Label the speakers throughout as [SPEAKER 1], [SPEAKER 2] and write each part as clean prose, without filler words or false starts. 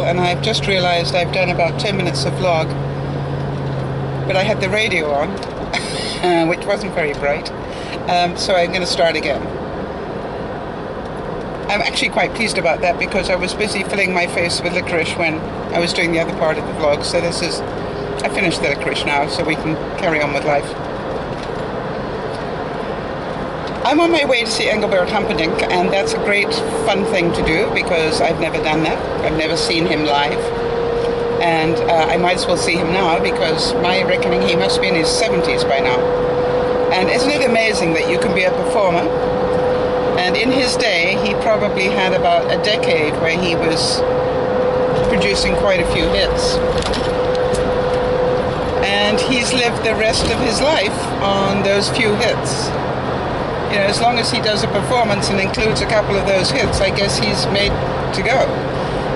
[SPEAKER 1] And I've just realized I've done about 10 minutes of vlog, but I had the radio on, which wasn't very bright, so I'm going to start again. I'm actually quite pleased about that because I was busy filling my face with licorice when I was doing the other part of the vlog, so I finished the licorice now, so we can carry on with life. I'm on my way to see Englebert Humperdinck, and that's a great fun thing to do because I've never done that. I've never seen him live, and I might as well see him now because my reckoning he must be in his 70s by now. And isn't it amazing that you can be a performer, and in his day he probably had about a decade where he was producing quite a few hits, and he's lived the rest of his life on those few hits. You know, as long as he does a performance and includes a couple of those hits, I guess he's made to go,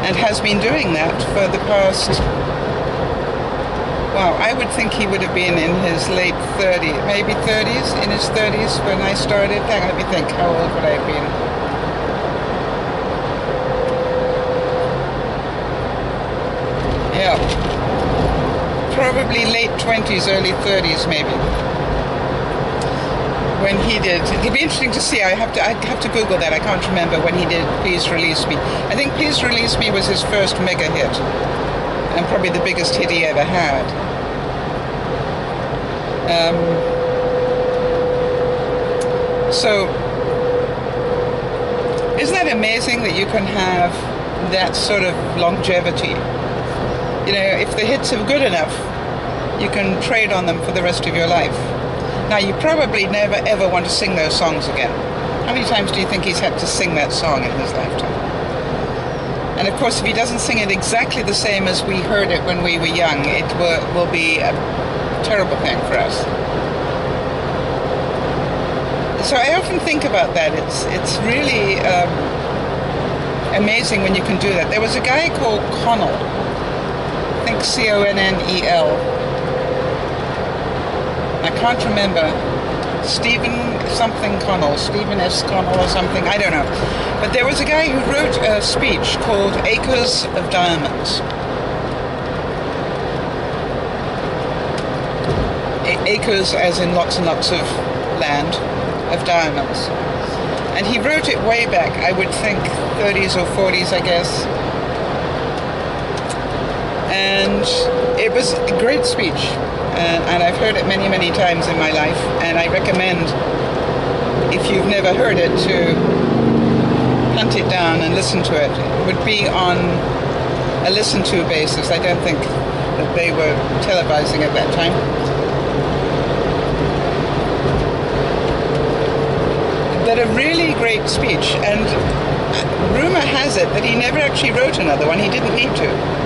[SPEAKER 1] and has been doing that for the past, well, I would think he would have been in his late 30s, maybe 30s, in his 30s when I started. Let me think, how old would I have been? Yeah, probably late 20s, early 30s maybe. When he did, it'd be interesting to see. I'd have to Google that. I can't remember when he did Please Release Me. I think Please Release Me was his first mega hit, and probably the biggest hit he ever had. So, isn't that amazing that you can have that sort of longevity? You know, if the hits are good enough, you can trade on them for the rest of your life. Now, you probably never ever want to sing those songs again. How many times do you think he's had to sing that song in his lifetime? And of course, if he doesn't sing it exactly the same as we heard it when we were young, it will be a terrible thing for us. So I often think about that. It's really amazing when you can do that. There was a guy called Connell, I think C-O-N-N-E-L. I can't remember, Stephen something Connell, Stephen S. Connell or something, I don't know. But there was a guy who wrote a speech called Acres of Diamonds. Acres as in lots and lots of land, of diamonds. And he wrote it way back, I would think 30s or 40s, I guess. And it was a great speech. And I've heard it many, many times in my life, and I recommend, if you've never heard it, to hunt it down and listen to it. It would be on a listen-to basis. I don't think that they were televising at that time. But a really great speech, and rumor has it that he never actually wrote another one. He didn't need to.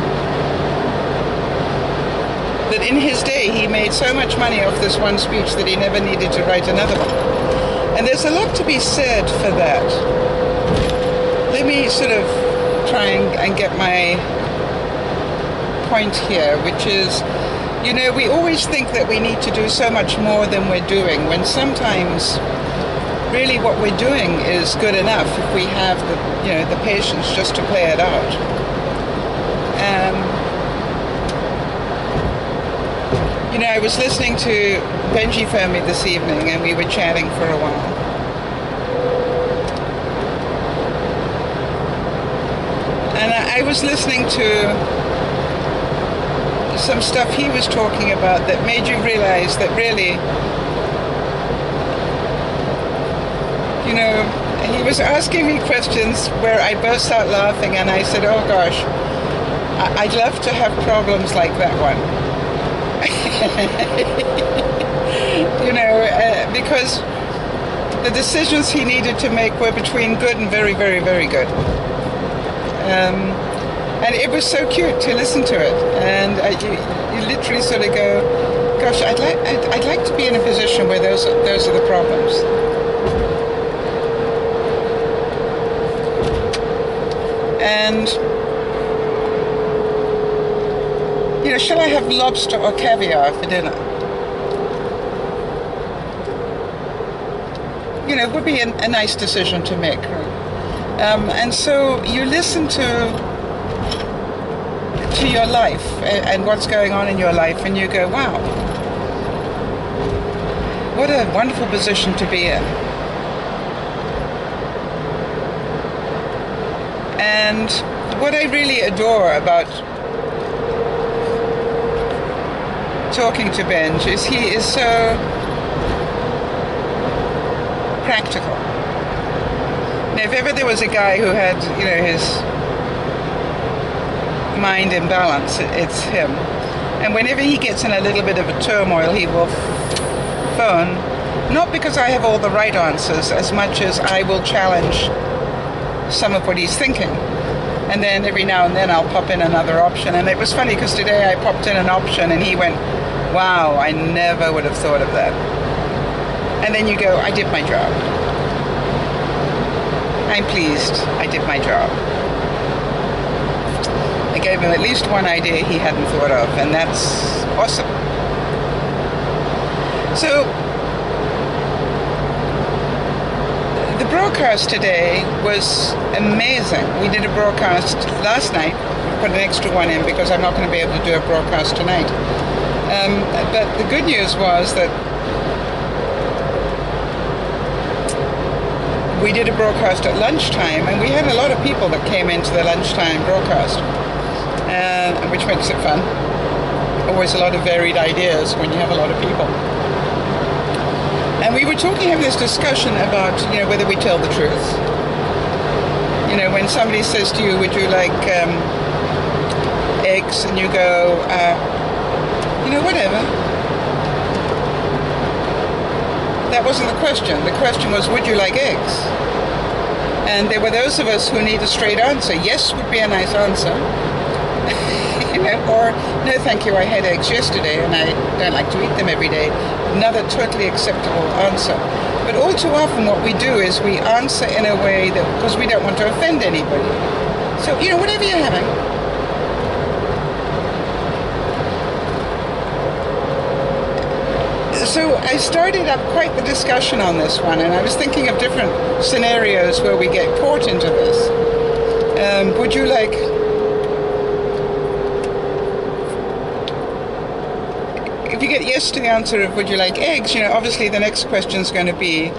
[SPEAKER 1] That in his day he made so much money off this one speech that he never needed to write another one. And there's a lot to be said for that. Let me sort of try and get my point here, which is, you know, we always think that we need to do so much more than we're doing, when sometimes really what we're doing is good enough if we have the, you know, the patience just to play it out. You know, I was listening to Benji phone me this evening, and we were chatting for a while. And I was listening to some stuff he was talking about that made you realize that really, you know, he was asking me questions where I burst out laughing, and I said, oh gosh, I'd love to have problems like that one. You know, because the decisions he needed to make were between good and very, very, very good. And it was so cute to listen to it. And you literally sort of go, gosh, I'd like to be in a position where those are the problems. And you know, shall I have lobster or caviar for dinner? you know, would be a nice decision to make. And so you listen to your life and what's going on in your life, and you go, wow, what a wonderful position to be in. And what I really adore about talking to Benj is he is so practical. Now, if ever there was a guy who had, you know, his mind in balance, it's him. And whenever he gets in a little bit of a turmoil, he will phone, not because I have all the right answers, as much as I will challenge some of what he's thinking. And then every now and then I'll pop in another option. And it was funny because today I popped in an option and he went, wow, I never would have thought of that. And then you go, I did my job. I'm pleased I did my job. I gave him at least one idea he hadn't thought of, and that's awesome. So the broadcast today was amazing. We did a broadcast last night, put an extra one in because I'm not going to be able to do a broadcast tonight. But the good news was that we did a broadcast at lunchtime, and we had a lot of people that came into the lunchtime broadcast, which makes it fun. Always a lot of varied ideas when you have a lot of people. And we were having this discussion about, you know, whether we tell the truth. You know, when somebody says to you, would you like eggs? And you go, you know, whatever. That wasn't the question. The question was, would you like eggs? And there were those of us who need a straight answer. Yes would be a nice answer. You know, or no thank you, I had eggs yesterday and I don't like to eat them every day. Another totally acceptable answer. But all too often what we do is we answer in a way that, because we don't want to offend anybody. So, you know, whatever you're having. So I started up quite the discussion on this one, and I was thinking of different scenarios where we get caught into this. Would you like... If you get yes to the answer of would you like eggs, you know, obviously the next question is going to be,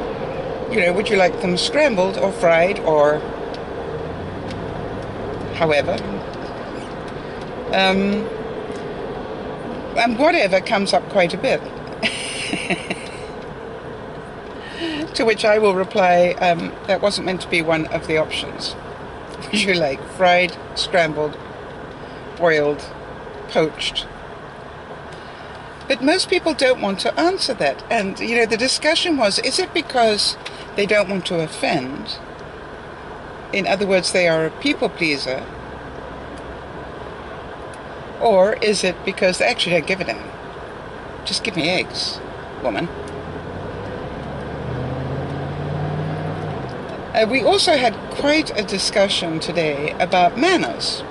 [SPEAKER 1] you know, would you like them scrambled or fried or however. And whatever comes up quite a bit. To which I will reply, that wasn't meant to be one of the options. Would you like fried, scrambled, boiled, poached? But most people don't want to answer that. And, you know, the discussion was, is it because they don't want to offend? In other words, they are a people pleaser? Or is it because they actually don't give a damn? Just give me eggs, woman. We also had quite a discussion today about manners.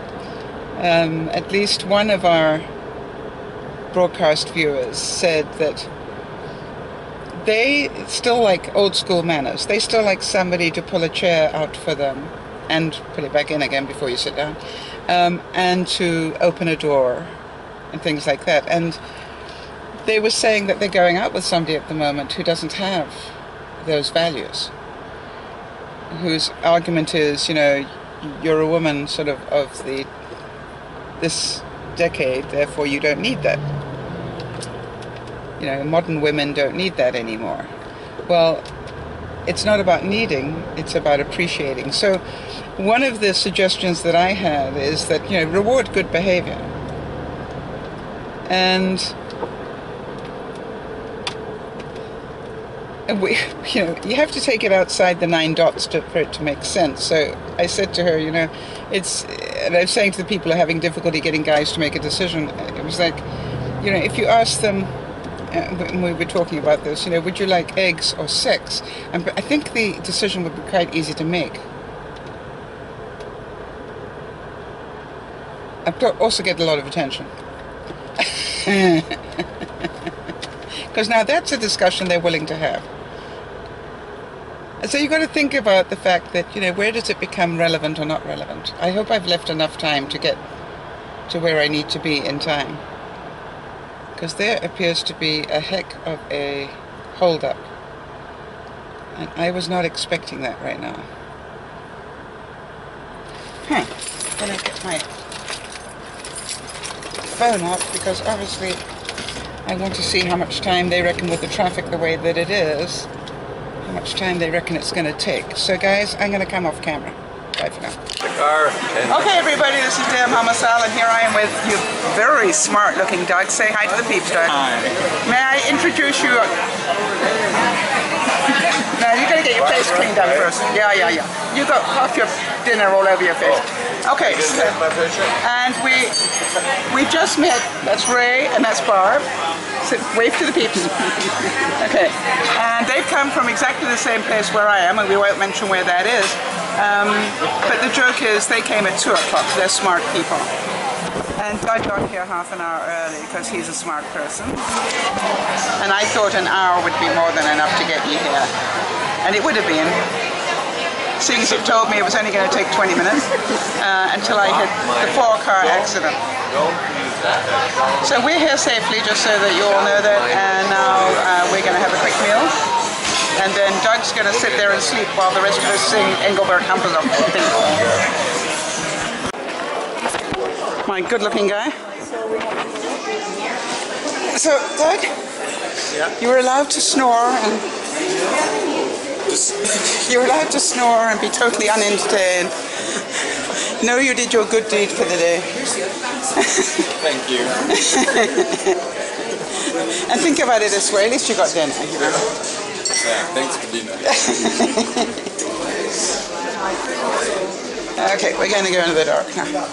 [SPEAKER 1] At least one of our broadcast viewers said that they still like old school manners. They still like somebody to pull a chair out for them and put it back in again before you sit down, and to open a door and things like that. And they were saying that they're going out with somebody at the moment who doesn't have those values, whose argument is, you know, you're a woman sort of this decade, therefore you don't need that. You know, modern women don't need that anymore. Well, it's not about needing, it's about appreciating. So one of the suggestions that I had is that, you know, reward good behavior. And we, you know, you have to take it outside the 9 dots for it to make sense. So I said to her, you know, and I was saying to the people who are having difficulty getting guys to make a decision, it was like, you know, if you ask them, when we were talking about this, you know, would you like eggs or sex? And I think the decision would be quite easy to make. I'd also get a lot of attention. Because now that's a discussion they're willing to have. And so you've got to think about the fact that, you know, where does it become relevant or not relevant? I hope I've left enough time to get to where I need to be in time. Because there appears to be a heck of a hold-up. And I was not expecting that right now. I'm going to get my phone out because obviously I want to see how much time they reckon with the traffic the way that it is, how much time they reckon it's going to take. So guys, I'm going to come off camera. Bye for now. Okay everybody, this is Dan Hamasal and here I am with you very smart looking Doug. Say hi to the peeps, Doug.
[SPEAKER 2] Hi.
[SPEAKER 1] May I introduce you? No, you got to get your face cleaned up first. Yeah. You got half your dinner all over your face. Okay, so, and we just met. That's Ray and that's Barb. So wave to the peeps. Okay, and they've come from exactly the same place where I am, and we won't mention where that is. But the joke is they came at 2 o'clock. They're smart people. And Doug got here half an hour early because he's a smart person. And I thought an hour would be more than enough to get you here. And it would have been. Seeing as it told me it was only going to take 20 minutes until I hit the 4-car accident. So we're here safely, just so that you all know that, and now we're going to have a quick meal. And then Doug's going to sit there and sleep while the rest of us sing Englebert, Humperdinck. My good-looking guy. So, Doug, you were allowed to snore and be totally unentertained. Know you did your good deed for the day.
[SPEAKER 2] Thank you.
[SPEAKER 1] And think about it this way, at least you got dinner, you know.
[SPEAKER 2] Yeah, thanks for dinner.
[SPEAKER 1] Okay, we're going to go into the dark now.